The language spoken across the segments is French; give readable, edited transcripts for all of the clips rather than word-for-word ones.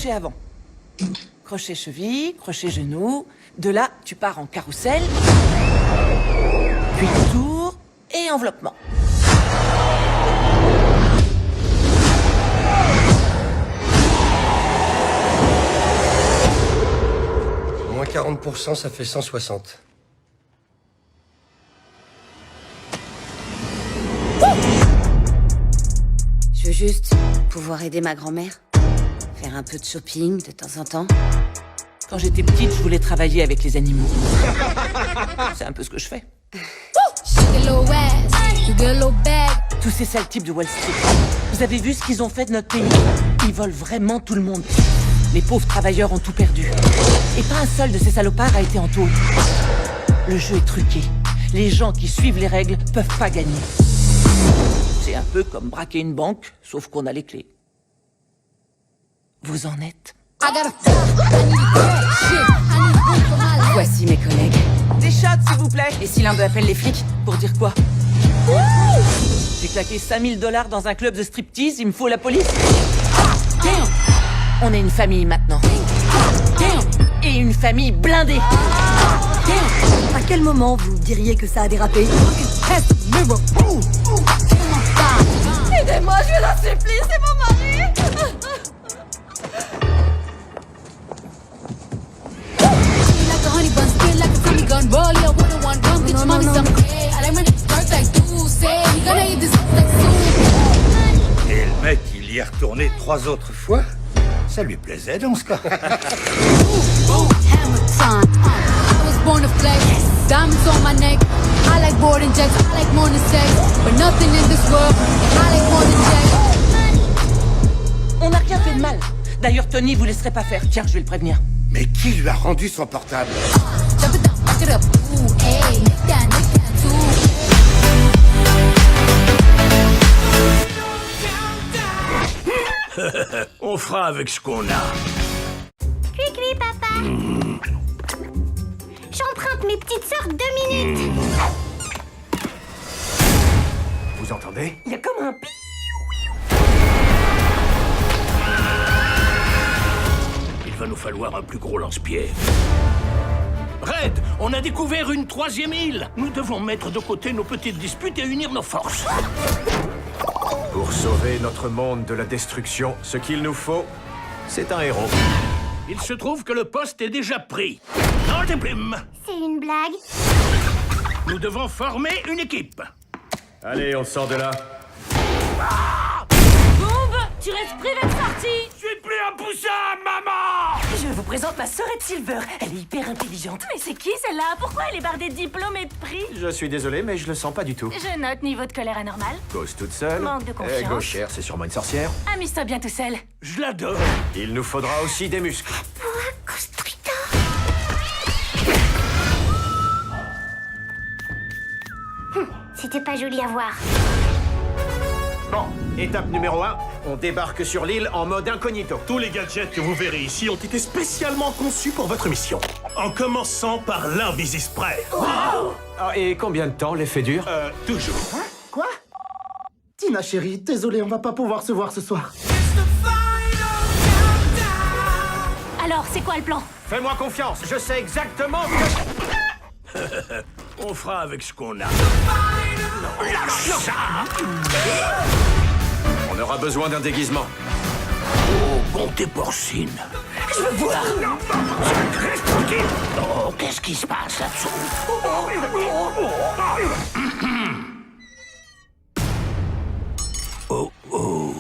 crochet avant. Crochet cheville, crochet genou. De là, tu pars en carrousel. Puis tour et enveloppement. Moins 40%, ça fait 160. Je veux juste pouvoir aider ma grand-mère. Faire un peu de shopping de temps en temps. Quand j'étais petite, je voulais travailler avec les animaux. C'est un peu ce que je fais. Tous ces sales types de Wall Street. Vous avez vu ce qu'ils ont fait de notre pays? Ils volent vraiment tout le monde. Les pauvres travailleurs ont tout perdu. Et pas un seul de ces salopards a été en tôle. Le jeu est truqué. Les gens qui suivent les règles peuvent pas gagner. C'est un peu comme braquer une banque, sauf qu'on a les clés. Vous en êtes? Voici mes collègues. Des shots, s'il vous plaît. Et si l'un d'eux appelle les flics? Pour dire quoi? J'ai claqué 5000 $ dans un club de striptease, il me faut la police? On est une famille maintenant. Et une famille blindée. À quel moment vous diriez que ça a dérapé? Aidez-moi, je vous en supplie, c'est mon mari. Et le mec, il y est retourné 3 autres fois. Ça lui plaisait dans ce cas. On n'a rien fait de mal. D'ailleurs, Tony vous laisserait pas faire. Tiens, je vais le prévenir. Mais qui lui a rendu son portable? On fera avec ce qu'on a. Cui-cui, papa. J'emprunte mes petites sœurs 2 minutes. Vous entendez? Il y a comme un pi. Il va nous falloir un plus gros lance-pierre. Red, on a découvert une 3e île. Nous devons mettre de côté nos petites disputes et unir nos forces. Pour sauver notre monde de la destruction, ce qu'il nous faut, c'est un héros. Il se trouve que le poste est déjà pris. Dans des plumes. C'est une blague. Nous devons former une équipe. Allez, on sort de là. Bombe, tu restes privé de sortie. Je suis plus un poussin, maman! Je vous présente ma sœurette Silver. Elle est hyper intelligente. Mais c'est qui celle-là? Pourquoi elle est bardée de diplômes et de prix? Je suis désolé, mais je le sens pas du tout. Je note niveau de colère anormal. Cause toute seule. Manque de confiance. Et gauchère, c'est sûrement une sorcière. Amuse-toi bien tout seul. Je l'adore. Il nous faudra aussi des muscles. C'était pas joli à voir. Bon, étape numéro 1, on débarque sur l'île en mode incognito. Tous les gadgets que vous verrez ici ont été spécialement conçus pour votre mission. En commençant par l'invisispray. Ah, et combien de temps l'effet dure? Toujours. Quoi? Tina chérie, désolé, on va pas pouvoir se voir ce soir. Alors, c'est quoi le plan? Fais-moi confiance, je sais exactement ce que... On fera avec ce qu'on a. On aura besoin d'un déguisement. Oh, bonté porcine. Je veux voir. Oh, qu'est-ce qui se passe là-dessous? Oh, oh.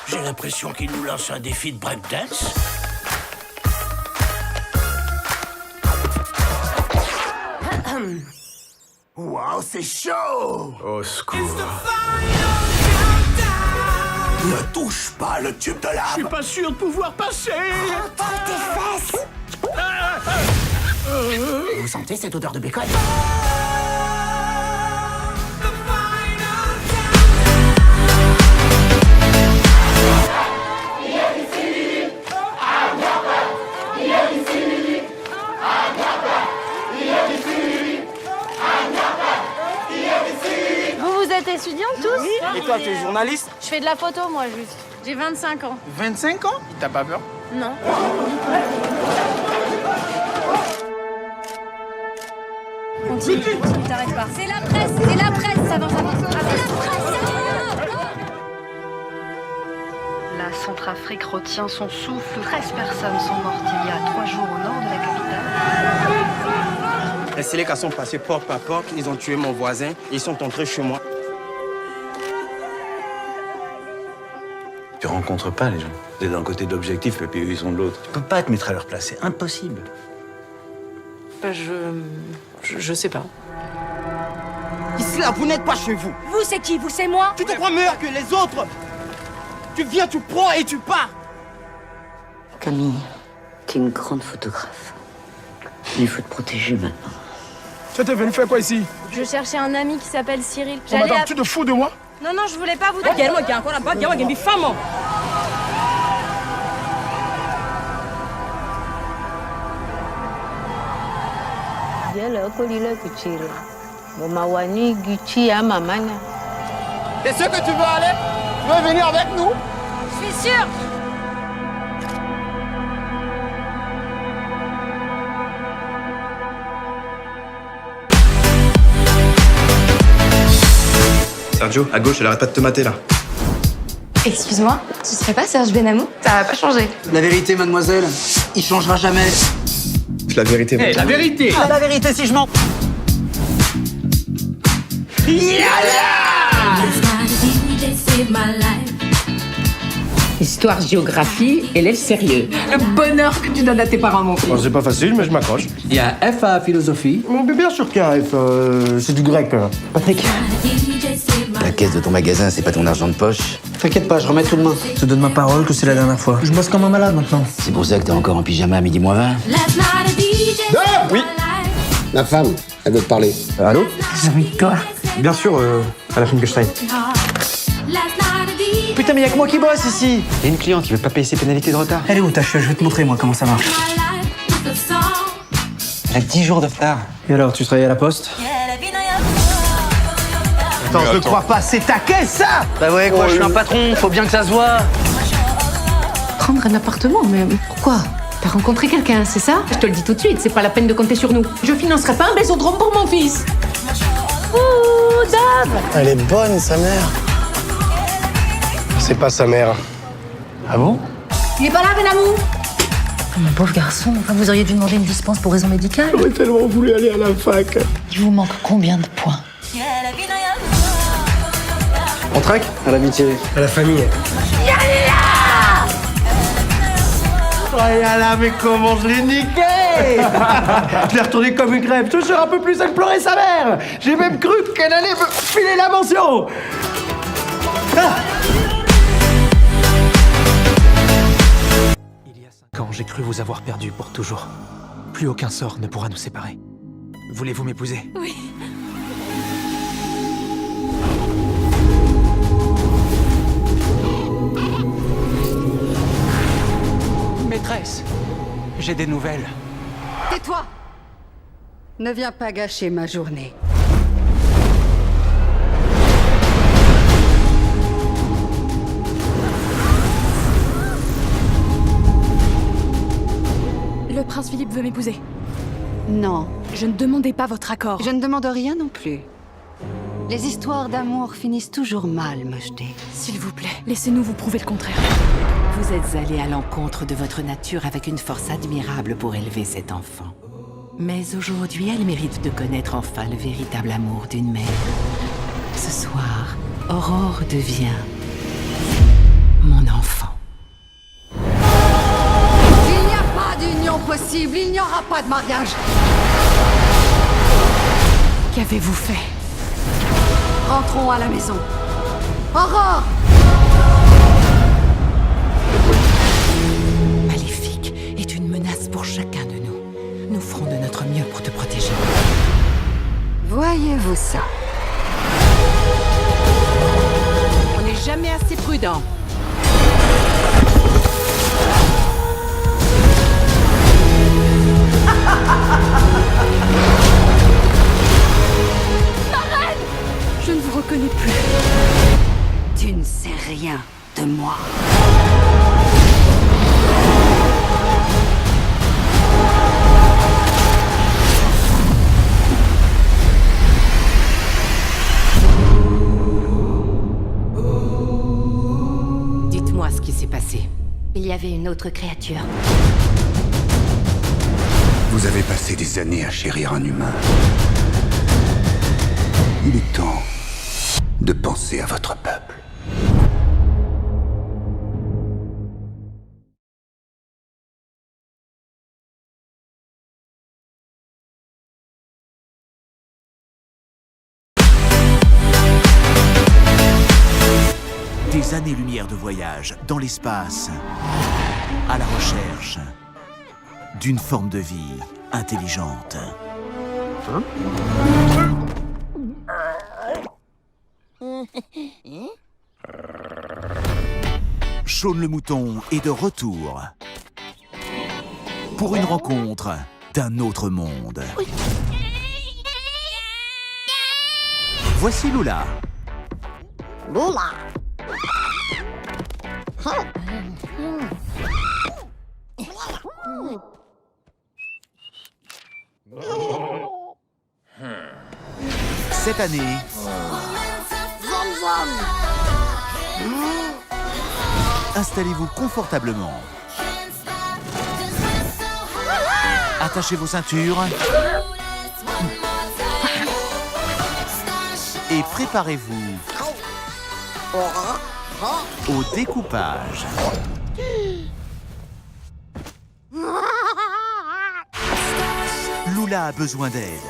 J'ai l'impression qu'il nous lance un défi de breakdance. Wow, c'est chaud! Au secours. Ne touche pas le tube de Je lave! suis pas sûr de pouvoir passer. Vous sentez cette odeur de bacon? Il y a journaliste? Je fais de la photo, moi, juste. J'ai 25 ans. 25 ans? T'as pas peur? Non. Continue, t'arrêtes pas. C'est la presse, ça va. C'est la presse, La Centrafrique retient son souffle. 13 personnes sont mortes il y a 3 jours au nord de la capitale. Les Séléka sont passés porte par porte, ils ont tué mon voisin, ils sont entrés chez moi. Tu rencontres pas les gens. T'es d'un côté d'objectif et puis eux ils sont de l'autre. Tu peux pas te mettre à leur place, c'est impossible. Je sais pas. Ici là, vous n'êtes pas chez vous. Vous, c'est qui? Vous, c'est moi? Tu te crois meilleur que les autres? Tu viens, tu prends et tu pars. Camille, t'es une grande photographe. Il faut te protéger maintenant. Tu étais venu faire quoi ici? Je cherchais un ami qui s'appelle Cyril. Oh, madame, tu te fous de moi? Non, je voulais pas vous... T'es sûr que tu veux aller? Tu veux venir avec nous? Je suis sûre. Sergio, à gauche, elle arrête pas de te mater là. Excuse-moi, tu serais pas Serge Benamou? Ça va pas changer. La vérité, mademoiselle, il changera jamais. C'est la vérité. Hey, la vérité! Ah, la vérité, si je mens. Histoire, géographie, élève sérieux. Le bonheur que tu donnes à tes parents, mon fils. Bon, c'est pas facile, mais je m'accroche. Il y a F à philosophie. Bon, mais bien sûr qu'il y a un F, c'est du grec. Patrick. La caisse de ton magasin, c'est pas ton argent de poche. T'inquiète pas, je remets tout demain. Je te donne ma parole que c'est la dernière fois. Je bosse comme un malade maintenant. C'est pour ça que t'es encore en pyjama à midi moins 20. Oui. La femme, elle veut te parler. Allô? J'ai envie de quoi? Bien sûr, à la Finkelstein. Putain, mais y'a que moi qui bosse ici. Il y a une cliente qui veut pas payer ses pénalités de retard. Elle est où ta cheveux? Je vais te montrer, moi, comment ça marche. Elle a 10 jours de retard. Et alors, tu travailles à la poste? Attends, je crois pas, c'est ta caisse, ça! Bah ouais, quoi, je suis un patron, faut bien que ça se voit. Prendre un appartement, mais pourquoi? T'as rencontré quelqu'un, c'est ça? Je te le dis tout de suite, c'est pas la peine de compter sur nous. Je financerai pas un bésodrome pour mon fils. Ouh, Dave! Elle est bonne, sa mère. C'est pas sa mère. Ah bon? Il est pas là, Benamou? Mon pauvre garçon, vous auriez dû demander une dispense pour raison médicale. J'aurais tellement voulu aller à la fac. Il vous manque combien de points? On traque? À l'amitié. À la famille. Oh là, mais comment je l'ai niqué! Je l'ai retourné comme une crêpe. Toujours un peu plus, elle pleurait sa mère. J'ai même cru qu'elle allait me filer la mention. Ah! Il y a 5 ans, j'ai cru vous avoir perdu pour toujours. Plus aucun sort ne pourra nous séparer. Voulez-vous m'épouser? Oui. Maîtresse, j'ai des nouvelles. Tais-toi! Ne viens pas gâcher ma journée. Le prince Philippe veut m'épouser. Non, Je ne demandais pas votre accord. je ne demande rien non plus. Les histoires d'amour finissent toujours mal, Mojde. S'il vous plaît, laissez-nous vous prouver le contraire. Vous êtes allé à l'encontre de votre nature avec une force admirable pour élever cet enfant. Mais aujourd'hui, elle mérite de connaître enfin le véritable amour d'une mère. Ce soir, Aurore devient mon enfant. Il n'y a pas d'union possible, il n'y aura pas de mariage. Qu'avez-vous fait? Rentrons à la maison. Aurore! Maléfique est une menace pour chacun de nous. Nous ferons de notre mieux pour te protéger. Voyez-vous ça? On n'est jamais assez prudent. Je ne vous reconnais plus. Tu ne moi. Dites-moi ce qui s'est passé. Il y avait une autre créature. Vous avez passé des années à chérir un humain. Il est temps de penser à votre peuple. Des années-lumière de voyage dans l'espace, à la recherche d'une forme de vie intelligente. Shaun le mouton est de retour pour une rencontre d'un autre monde. Voici Lula. Lula. Cette année, installez-vous confortablement. Attachez vos ceintures. Et préparez-vous au découpage. Lula a besoin d'aide.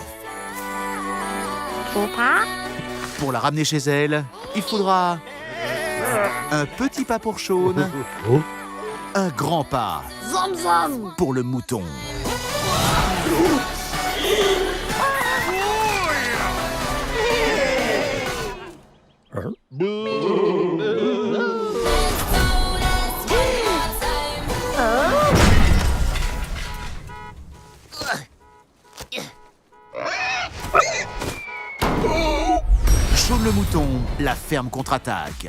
Pour la ramener chez elle, il faudra un petit pas pour Shaun, un grand pas pour le mouton. Shaun le mouton, la ferme contre-attaque.